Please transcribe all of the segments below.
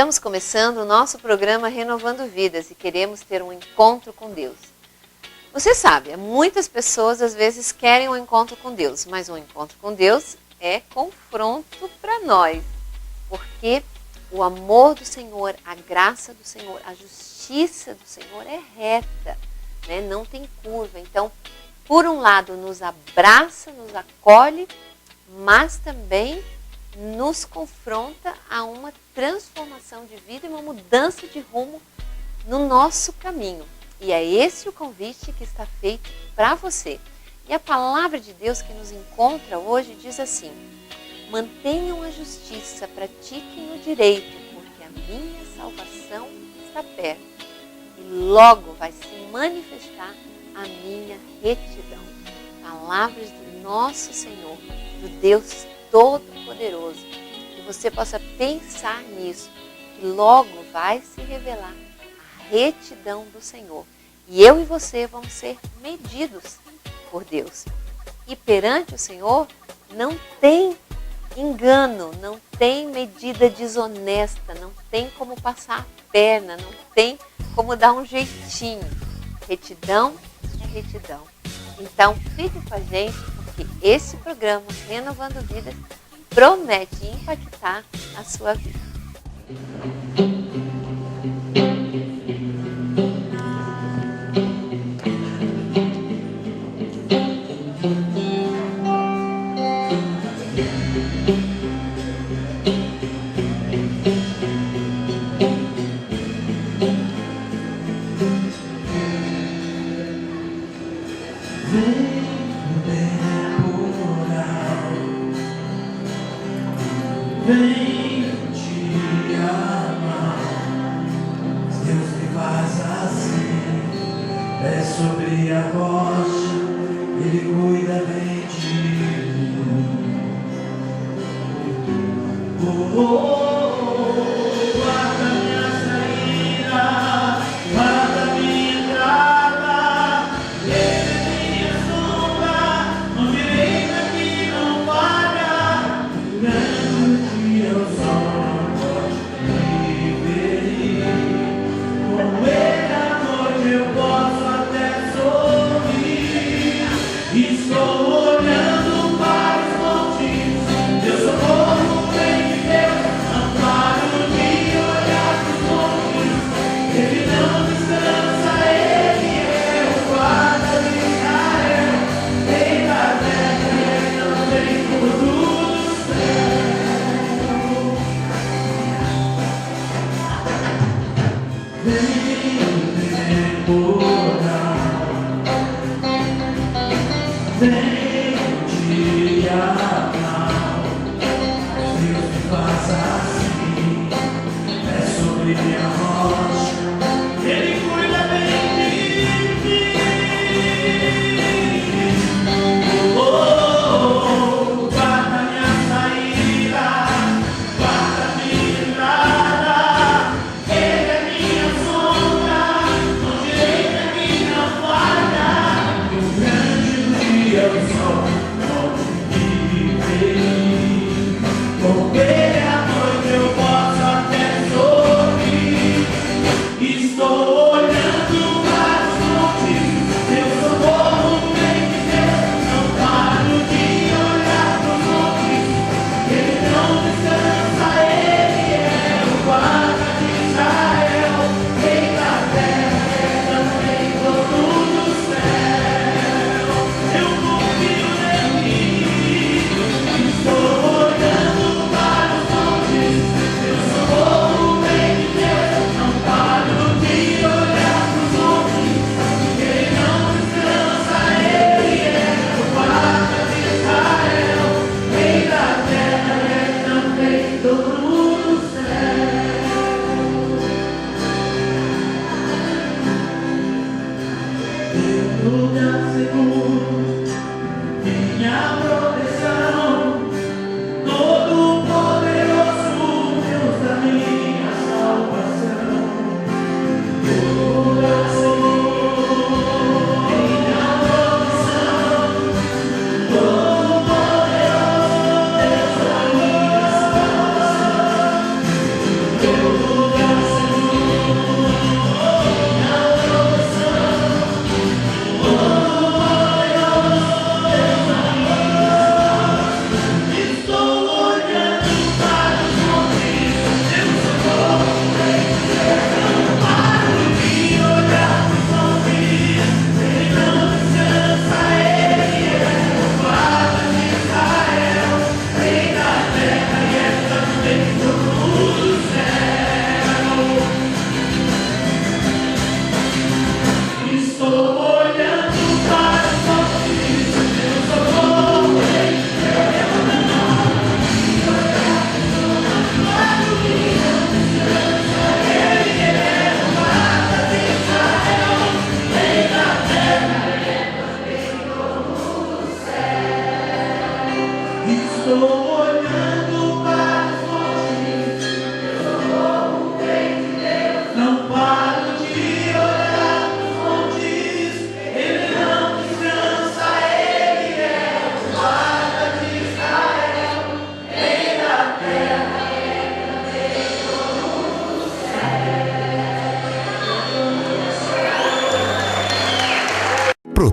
Estamos começando o nosso programa Renovando Vidas e queremos ter um encontro com Deus. Você sabe, muitas pessoas às vezes querem um encontro com Deus, mas um encontro com Deus é confronto para nós, porque o amor do Senhor, a graça do Senhor, a justiça do Senhor é reta, né? Não tem curva. Então, por um lado, nos abraça, nos acolhe, mas também nos confronta a uma transformação de vida e uma mudança de rumo no nosso caminho. E é esse o convite que está feito para você. E a palavra de Deus que nos encontra hoje diz assim: mantenham a justiça, pratiquem o direito, porque a minha salvação está perto. E logo vai se manifestar a minha retidão. Palavras do nosso Senhor, do Deus Todo-Poderoso. Que você possa pensar nisso, que logo vai se revelar a retidão do Senhor. E eu e você vamos ser medidos por Deus. E perante o Senhor não tem engano, não tem medida desonesta, não tem como passar a perna, não tem como dar um jeitinho. Retidão é retidão. Então fique com a gente, porque esse programa Renovando Vidas promete impactar a sua vida. Vem te amar, Deus me faz assim, é sobre a rocha, Ele cuida bem de mim. Guarda minha saída, guarda minha entrada, Ele é minha sombra, não direita que não falha. Eu só posso viver, com Ele à noite eu posso até sorrir.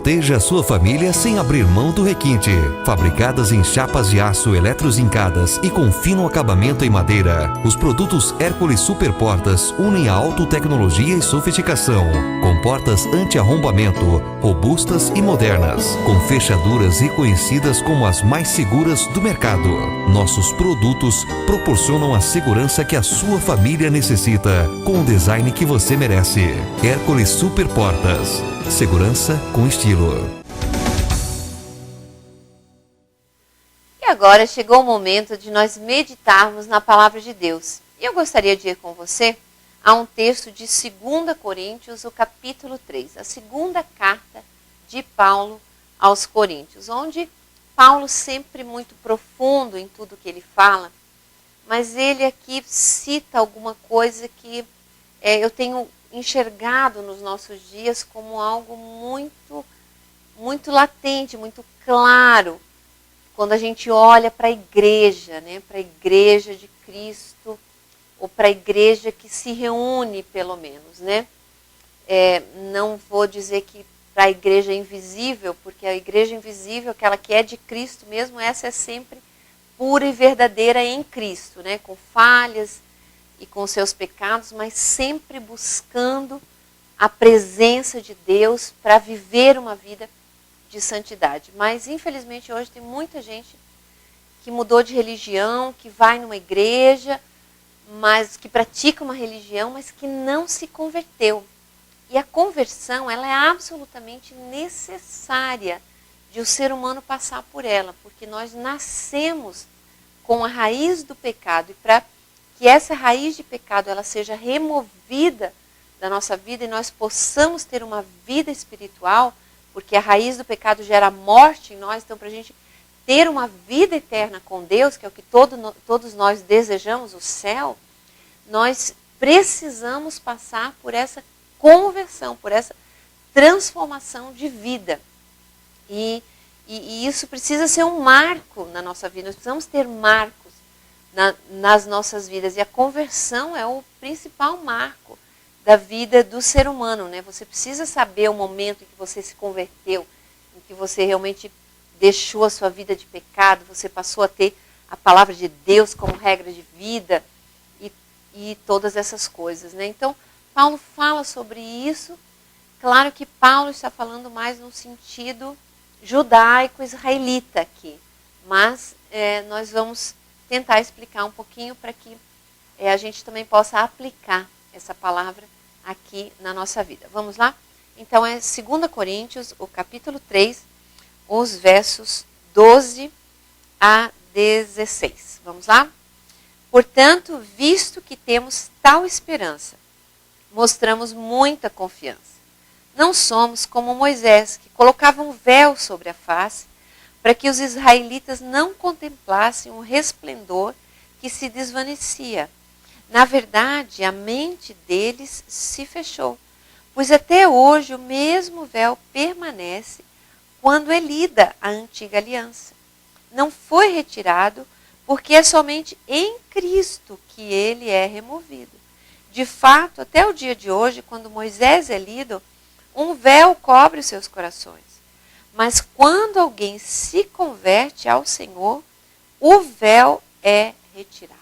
Proteja a sua família sem abrir mão do requinte. Fabricadas em chapas de aço eletrozincadas e com fino acabamento em madeira, os produtos Hércules Super Portas unem a alto-tecnologia e sofisticação, com portas anti-arrombamento, robustas e modernas, com fechaduras reconhecidas como as mais seguras do mercado. Nossos produtos proporcionam a segurança que a sua família necessita, com o design que você merece. Hércules Super Portas. Segurança com estilo. E agora chegou o momento de nós meditarmos na palavra de Deus. E eu gostaria de ir com você a um texto de 2 Coríntios, o capítulo 3, a segunda carta de Paulo aos Coríntios, onde Paulo, sempre muito profundo em tudo que ele fala, mas ele aqui cita alguma coisa que eu tenho enxergado nos nossos dias como algo muito, muito latente, muito claro, quando a gente olha para a igreja, né, para a igreja de Cristo, ou para a igreja que se reúne, pelo menos, né? Não vou dizer que para a igreja invisível, porque a igreja invisível, aquela que é de Cristo mesmo, essa é sempre pura e verdadeira em Cristo, né? Com falhas e com seus pecados, mas sempre buscando a presença de Deus para viver uma vida de santidade. Mas, infelizmente, hoje tem muita gente que mudou de religião, que vai numa igreja, mas que pratica uma religião, mas que não se converteu. E a conversão, ela é absolutamente necessária de o ser humano passar por ela, porque nós nascemos com a raiz do pecado, e para que essa raiz de pecado ela seja removida da nossa vida e nós possamos ter uma vida espiritual, porque a raiz do pecado gera morte em nós, então para a gente ter uma vida eterna com Deus, que é o que todos nós desejamos, o céu, nós precisamos passar por essa conversão, por essa transformação de vida. E isso precisa ser um marco na nossa vida, nós precisamos ter marcos nas nossas vidas. E a conversão é o principal marco da vida do ser humano, né? Você precisa saber o momento em que você se converteu, em que você realmente deixou a sua vida de pecado, você passou a ter a palavra de Deus como regra de vida e todas essas coisas, né? Então, Paulo fala sobre isso. Claro que Paulo está falando mais no sentido judaico-israelita aqui, mas nós vamos tentar explicar um pouquinho para que a gente também possa aplicar essa palavra aqui na nossa vida. Vamos lá? Então é 2 Coríntios, o capítulo 3, os versos 12 a 16. Vamos lá? Portanto, visto que temos tal esperança, mostramos muita confiança. Não somos como Moisés, que colocava um véu sobre a face, para que os israelitas não contemplassem o resplendor que se desvanecia. Na verdade, a mente deles se fechou, pois até hoje o mesmo véu permanece quando é lida a antiga aliança. Não foi retirado, porque é somente em Cristo que ele é removido. De fato, até o dia de hoje, quando Moisés é lido, um véu cobre os seus corações. Mas quando alguém se converte ao Senhor, o véu é retirado.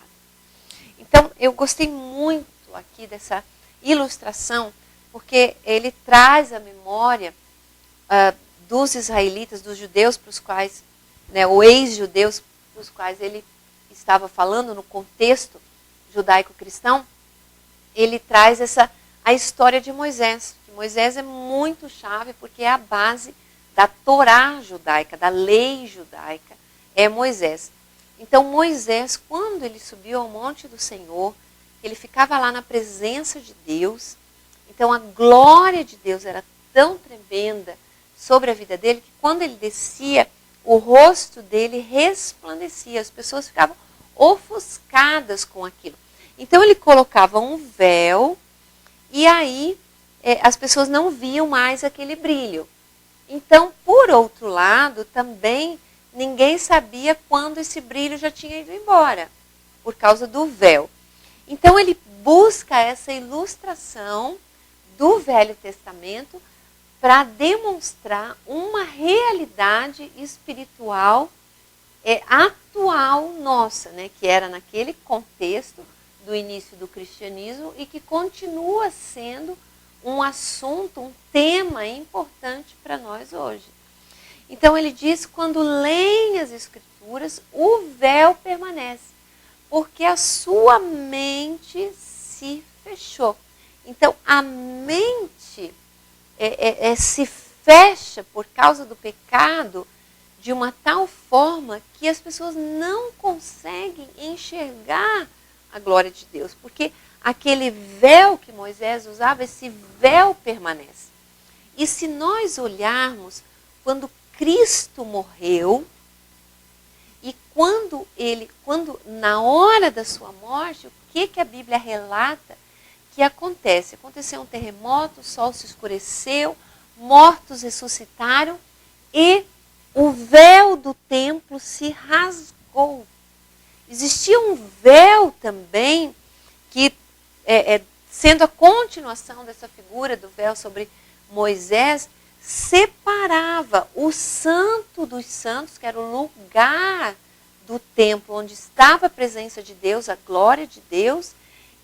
Então, eu gostei muito aqui dessa ilustração, porque ele traz a memória dos israelitas, dos judeus para os quais, né, ou ex-judeus para os quais ele estava falando no contexto judaico-cristão. Ele traz a história de Moisés. Que Moisés é muito chave porque é a base da Torá judaica, da lei judaica, é Moisés. Então Moisés, quando ele subiu ao monte do Senhor, ele ficava lá na presença de Deus, então a glória de Deus era tão tremenda sobre a vida dele, que quando ele descia, o rosto dele resplandecia, as pessoas ficavam ofuscadas com aquilo. Então ele colocava um véu, e aí as pessoas não viam mais aquele brilho. Então, por outro lado, também ninguém sabia quando esse brilho já tinha ido embora, por causa do véu. Então ele busca essa ilustração do Velho Testamento para demonstrar uma realidade espiritual atual nossa, né, que era naquele contexto do início do cristianismo e que continua sendo um assunto, um tema importante para nós hoje. Então ele diz, quando leem as Escrituras, o véu permanece, porque a sua mente se fechou. Então a mente se fecha por causa do pecado de uma tal forma que as pessoas não conseguem enxergar a glória de Deus, porque aquele véu que Moisés usava, esse véu permanece. E se nós olharmos, quando Cristo morreu, e quando na hora da sua morte, o que a Bíblia relata que acontece? Aconteceu um terremoto, o sol se escureceu, mortos ressuscitaram e o véu do templo se rasgou. Existia um véu também que, sendo a continuação dessa figura do véu sobre Moisés, separava o santo dos santos, que era o lugar do templo onde estava a presença de Deus, a glória de Deus,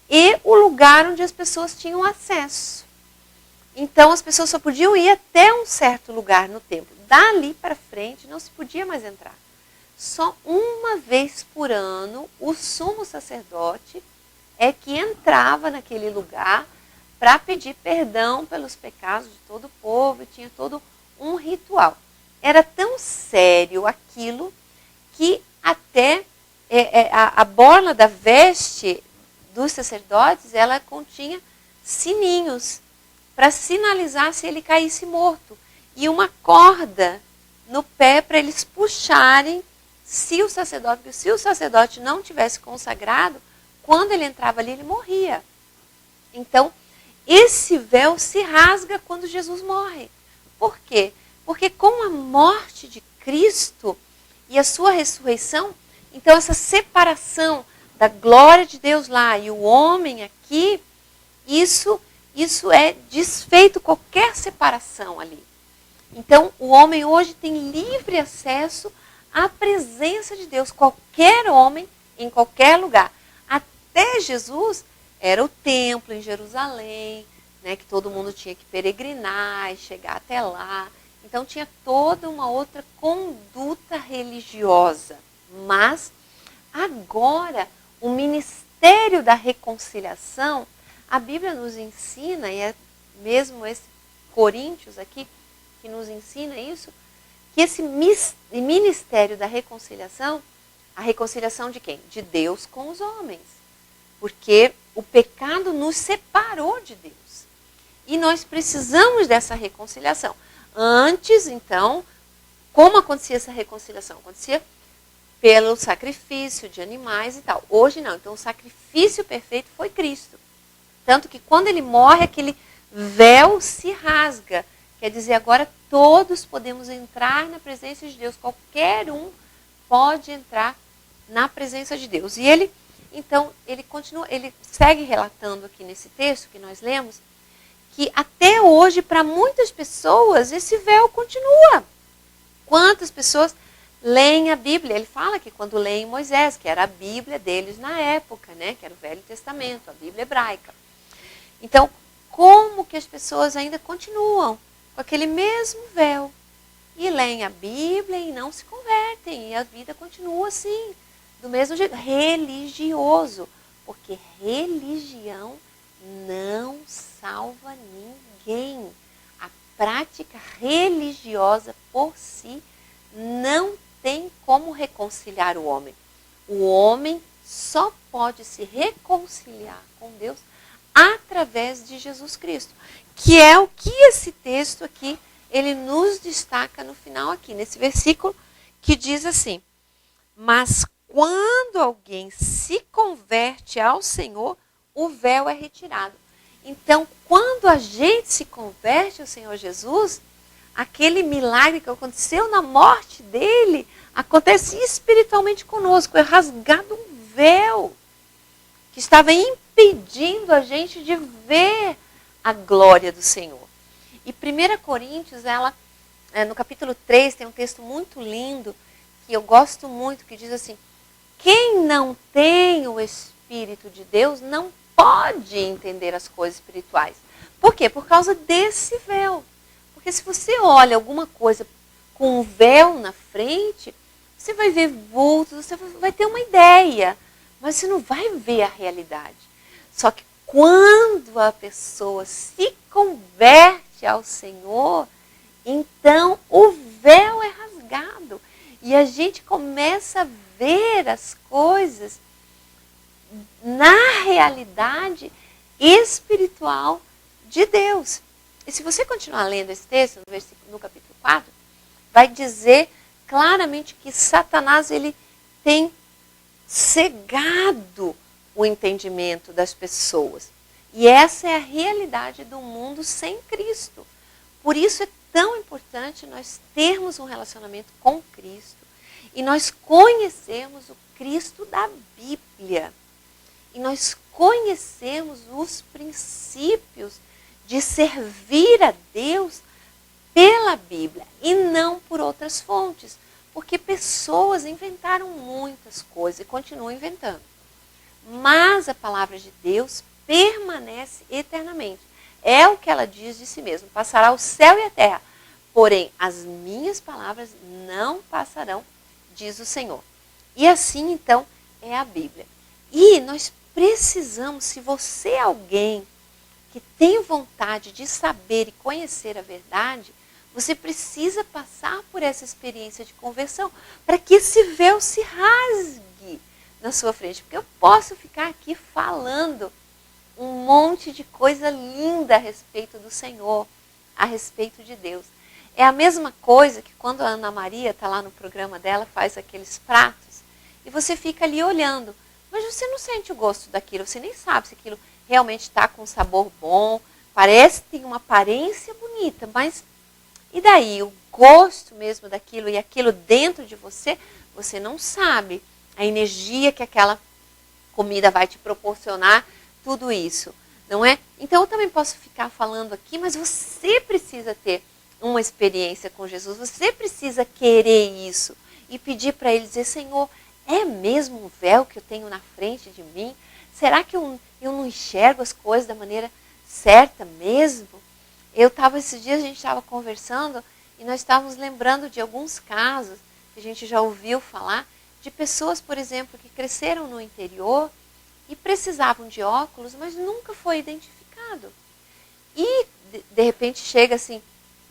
e o lugar onde as pessoas tinham acesso. Então as pessoas só podiam ir até um certo lugar no templo. Dali para frente não se podia mais entrar. Só uma vez por ano o sumo sacerdote é que entrava naquele lugar para pedir perdão pelos pecados de todo o povo, e tinha todo um ritual. Era tão sério aquilo que até a borla da veste dos sacerdotes, ela continha sininhos para sinalizar se ele caísse morto. E uma corda no pé para eles puxarem se o sacerdote não tivesse consagrado, quando ele entrava ali, ele morria. Então, esse véu se rasga quando Jesus morre. Por quê? Porque com a morte de Cristo e a sua ressurreição, então essa separação da glória de Deus lá e o homem aqui, isso é desfeito, qualquer separação ali. Então, o homem hoje tem livre acesso à presença de Deus. Qualquer homem, em qualquer lugar. Até Jesus, era o templo em Jerusalém, né, que todo mundo tinha que peregrinar e chegar até lá. Então, tinha toda uma outra conduta religiosa. Mas, agora, o ministério da reconciliação, a Bíblia nos ensina, e é mesmo esse Coríntios aqui, que nos ensina isso, que esse ministério da reconciliação, a reconciliação de quem? De Deus com os homens. Porque o pecado nos separou de Deus. E nós precisamos dessa reconciliação. Antes, então, como acontecia essa reconciliação? Acontecia pelo sacrifício de animais e tal. Hoje não. Então, o sacrifício perfeito foi Cristo. Tanto que quando ele morre, aquele véu se rasga. Quer dizer, agora todos podemos entrar na presença de Deus. Qualquer um pode entrar na presença de Deus. E ele, então, ele segue relatando aqui nesse texto que nós lemos, que até hoje, para muitas pessoas, esse véu continua. Quantas pessoas leem a Bíblia? Ele fala que quando leem Moisés, que era a Bíblia deles na época, né, que era o Velho Testamento, a Bíblia hebraica. Então, como que as pessoas ainda continuam com aquele mesmo véu e leem a Bíblia e não se convertem, e a vida continua assim, do mesmo jeito, religioso, porque religião não salva ninguém. A prática religiosa por si não tem como reconciliar o homem. O homem só pode se reconciliar com Deus através de Jesus Cristo, que é o que esse texto aqui, ele nos destaca no final aqui, nesse versículo, que diz assim: mas quando alguém se converte ao Senhor, o véu é retirado. Então, quando a gente se converte ao Senhor Jesus, aquele milagre que aconteceu na morte dele, acontece espiritualmente conosco, é rasgado um véu que estava impedindo a gente de ver a glória do Senhor. E 1 Coríntios, no capítulo 3, tem um texto muito lindo, que eu gosto muito, que diz assim: quem não tem o Espírito de Deus não pode entender as coisas espirituais. Por quê? Por causa desse véu. Porque se você olha alguma coisa com um véu na frente, você vai ver vultos, você vai ter uma ideia, mas você não vai ver a realidade. Só que quando a pessoa se converte ao Senhor, então o véu é rasgado e a gente começa a ver as coisas na realidade espiritual de Deus. E se você continuar lendo esse texto, no capítulo 4, vai dizer claramente que Satanás ele tem cegado o entendimento das pessoas. E essa é a realidade do mundo sem Cristo. Por isso é tão importante nós termos um relacionamento com Cristo e nós conhecermos o Cristo da Bíblia. E nós conhecermos os princípios de servir a Deus pela Bíblia e não por outras fontes. Porque pessoas inventaram muitas coisas e continuam inventando. Mas a palavra de Deus permanece eternamente. É o que ela diz de si mesma: passará o céu e a terra, porém as minhas palavras não passarão, diz o Senhor. E assim então é a Bíblia. E nós precisamos, se você é alguém que tem vontade de saber e conhecer a verdade, você precisa passar por essa experiência de conversão para que esse véu se rasgue na sua frente. Porque eu posso ficar aqui falando um monte de coisa linda a respeito do Senhor, a respeito de Deus. É a mesma coisa que quando a Ana Maria está lá no programa dela, faz aqueles pratos, e você fica ali olhando, mas você não sente o gosto daquilo, você nem sabe se aquilo realmente está com um sabor bom, parece que tem uma aparência bonita, mas e daí? O gosto mesmo daquilo e aquilo dentro de você, você não sabe a energia que aquela comida vai te proporcionar, tudo isso, não é? Então eu também posso ficar falando aqui, mas você precisa ter uma experiência com Jesus, você precisa querer isso e pedir para Ele, dizer: Senhor, é mesmo um véu que eu tenho na frente de mim? Será que eu não enxergo as coisas da maneira certa mesmo? Esses dias a gente estava conversando e nós estávamos lembrando de alguns casos que a gente já ouviu falar, de pessoas, por exemplo, que cresceram no interior e precisavam de óculos, mas nunca foi identificado. E, de repente, chega assim,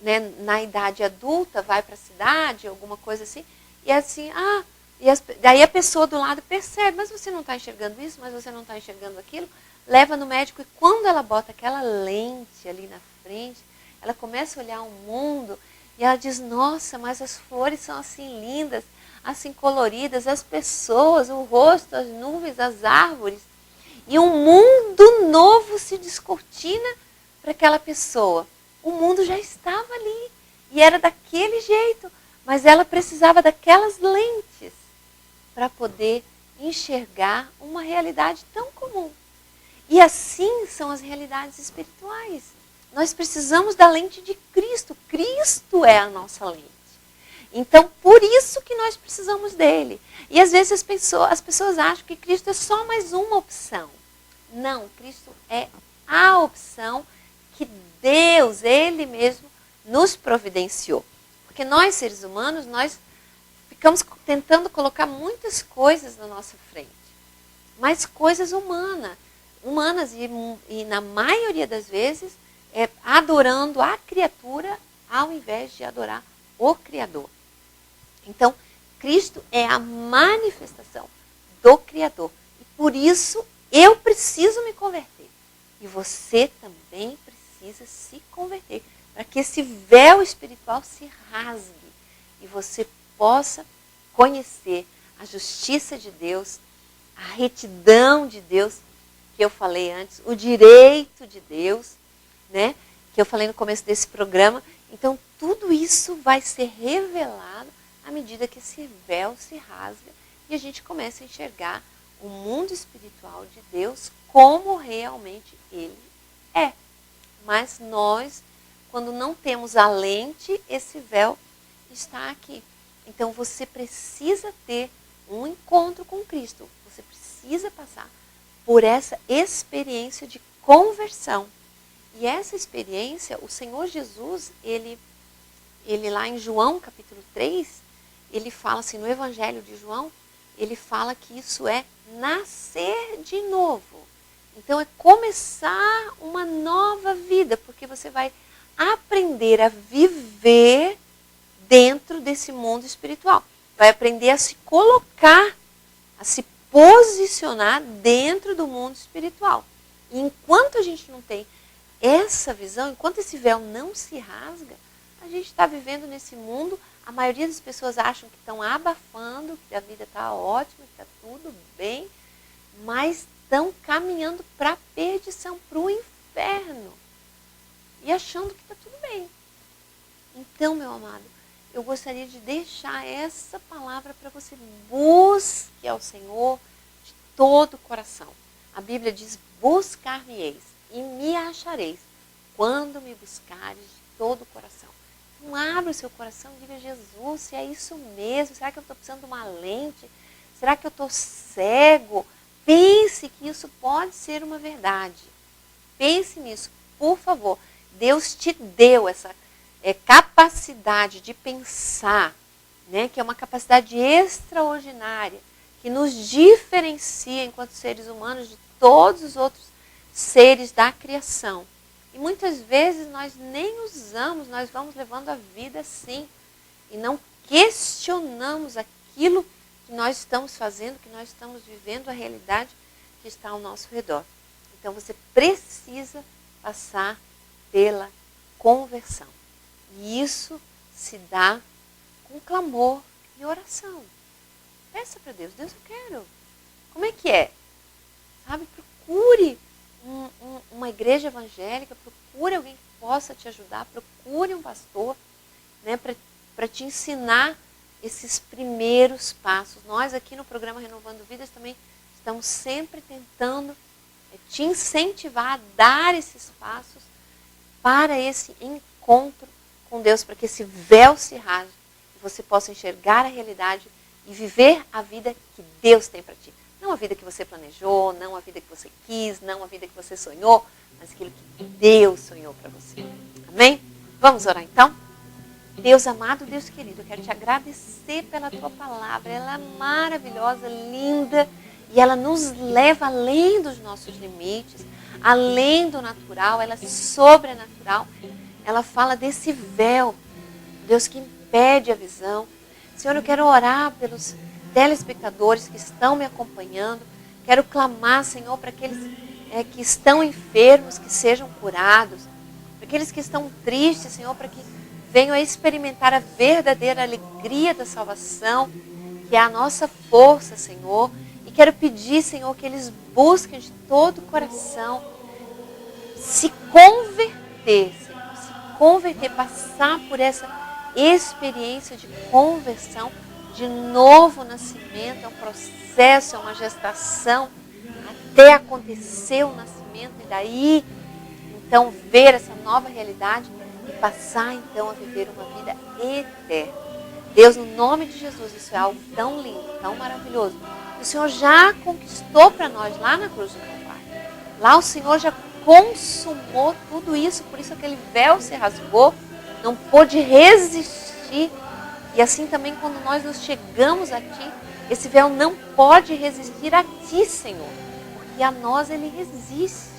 né, na idade adulta, vai para a cidade, alguma coisa assim, e assim, daí a pessoa do lado percebe: mas você não está enxergando isso, mas você não está enxergando aquilo, leva no médico, e quando ela bota aquela lente ali na frente, ela começa a olhar o mundo, e ela diz: nossa, mas as flores são assim lindas, assim coloridas, as pessoas, o rosto, as nuvens, as árvores, e um mundo novo se descortina para aquela pessoa. O mundo já estava ali, e era daquele jeito, mas ela precisava daquelas lentes para poder enxergar uma realidade tão comum. E assim são as realidades espirituais. Nós precisamos da lente de Cristo. Cristo é a nossa lente. Então, por isso que nós precisamos dele. E às vezes as pessoas acham que Cristo é só mais uma opção. Não, Cristo é a opção que Deus, Ele mesmo, nos providenciou. Porque nós, seres humanos, nós ficamos tentando colocar muitas coisas na nossa frente. Mas coisas humanas e na maioria das vezes, adorando a criatura ao invés de adorar o Criador. Então, Cristo é a manifestação do Criador. E por isso, eu preciso me converter. E você também precisa se converter. Para que esse véu espiritual se rasgue. E você possa conhecer a justiça de Deus, a retidão de Deus, que eu falei antes, o direito de Deus, né? Que eu falei no começo desse programa. Então, tudo isso vai ser revelado à medida que esse véu se rasga e a gente começa a enxergar o mundo espiritual de Deus como realmente ele é. Mas nós, quando não temos a lente, esse véu está aqui. Então você precisa ter um encontro com Cristo. Você precisa passar por essa experiência de conversão. E essa experiência, o Senhor Jesus, ele lá em João capítulo 3, ele fala assim, no Evangelho de João, ele fala que isso é nascer de novo. Então é começar uma nova vida, porque você vai aprender a viver dentro desse mundo espiritual. Vai aprender a se colocar, a se posicionar dentro do mundo espiritual. E enquanto a gente não tem essa visão, enquanto esse véu não se rasga, a gente está vivendo nesse mundo, a maioria das pessoas acham que estão abafando, que a vida está ótima, que está tudo bem, mas estão caminhando para a perdição, para o inferno. E achando que está tudo bem. Então, meu amado, eu gostaria de deixar essa palavra para você. Busque ao Senhor de todo o coração. A Bíblia diz, buscar-me-eis e me achareis, quando me buscares de todo o coração. Então, abra o seu coração e diga, Jesus, se é isso mesmo, será que eu estou precisando de uma lente? Será que eu estou cego? Pense que isso pode ser uma verdade. Pense nisso, por favor. Deus te deu essa capacidade de pensar, né, que é uma capacidade extraordinária, que nos diferencia enquanto seres humanos de todos os outros seres da criação. E muitas vezes nós nem usamos, nós vamos levando a vida assim, e não questionamos aquilo que nós estamos fazendo, que nós estamos vivendo, a realidade que está ao nosso redor. Então você precisa passar pela conversão. E isso se dá com clamor e oração. Peça para Deus, Deus, eu quero. Como é que é? Sabe, procure uma igreja evangélica, procure alguém que possa te ajudar, procure um pastor, né, para te ensinar esses primeiros passos. Nós aqui no programa Renovando Vidas também estamos sempre tentando te incentivar a dar esses passos para esse encontro com Deus, para que esse véu se rasgue e você possa enxergar a realidade e viver a vida que Deus tem para ti. Não a vida que você planejou, não a vida que você quis, não a vida que você sonhou, mas aquilo que Deus sonhou para você. Amém? Vamos orar então? Deus amado, Deus querido, eu quero te agradecer pela tua palavra. Ela é maravilhosa, linda, e ela nos leva além dos nossos limites, além do natural, ela é sobrenatural. Ela fala desse véu, Deus, que impede a visão. Senhor, eu quero orar pelos telespectadores que estão me acompanhando. Quero clamar, Senhor, para aqueles que estão enfermos, que sejam curados. Para aqueles que estão tristes, Senhor, para que venham a experimentar a verdadeira alegria da salvação, que é a nossa força, Senhor. E quero pedir, Senhor, que eles busquem de todo o coração se converter, Senhor, se converter, passar por essa experiência de conversão, de novo nascimento. É um processo, é uma gestação, até acontecer o nascimento e daí, então, ver essa nova realidade e passar, então, a viver uma vida eterna. Deus, no nome de Jesus, isso é algo tão lindo, tão maravilhoso. O Senhor já conquistou para nós lá na cruz do Calvário. Lá o Senhor já consumou tudo isso, por isso aquele véu se rasgou, não pôde resistir. E assim também quando nós nos chegamos a Ti, esse véu não pode resistir a Ti, Senhor, porque a nós ele resiste.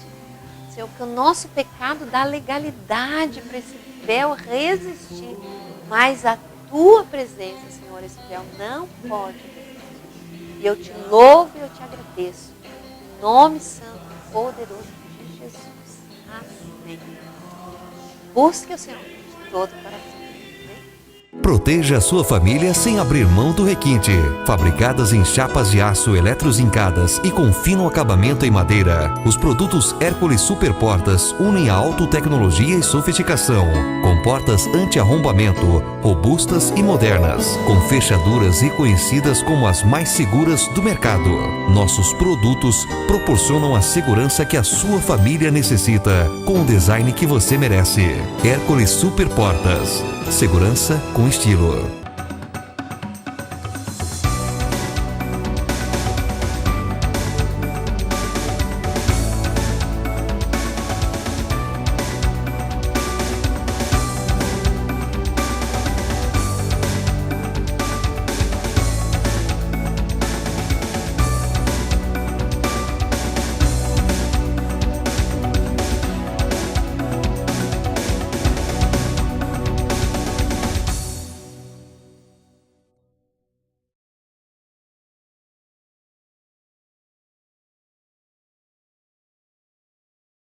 Senhor, que o nosso pecado dá legalidade para esse véu resistir, mas a Tua presença, Senhor, esse véu não pode resistir. E eu te louvo e eu te agradeço, em nome santo e poderoso de Jesus. Amém. Busque o Senhor de todo o coração. Proteja a sua família sem abrir mão do requinte. Fabricadas em chapas de aço eletrozincadas e com fino acabamento em madeira, os produtos Hércules Superportas unem a alto-tecnologia e sofisticação, com portas anti-arrombamento, robustas e modernas, com fechaduras reconhecidas como as mais seguras do mercado. Nossos produtos proporcionam a segurança que a sua família necessita, com o design que você merece. Hércules Superportas. Segurança com estilo.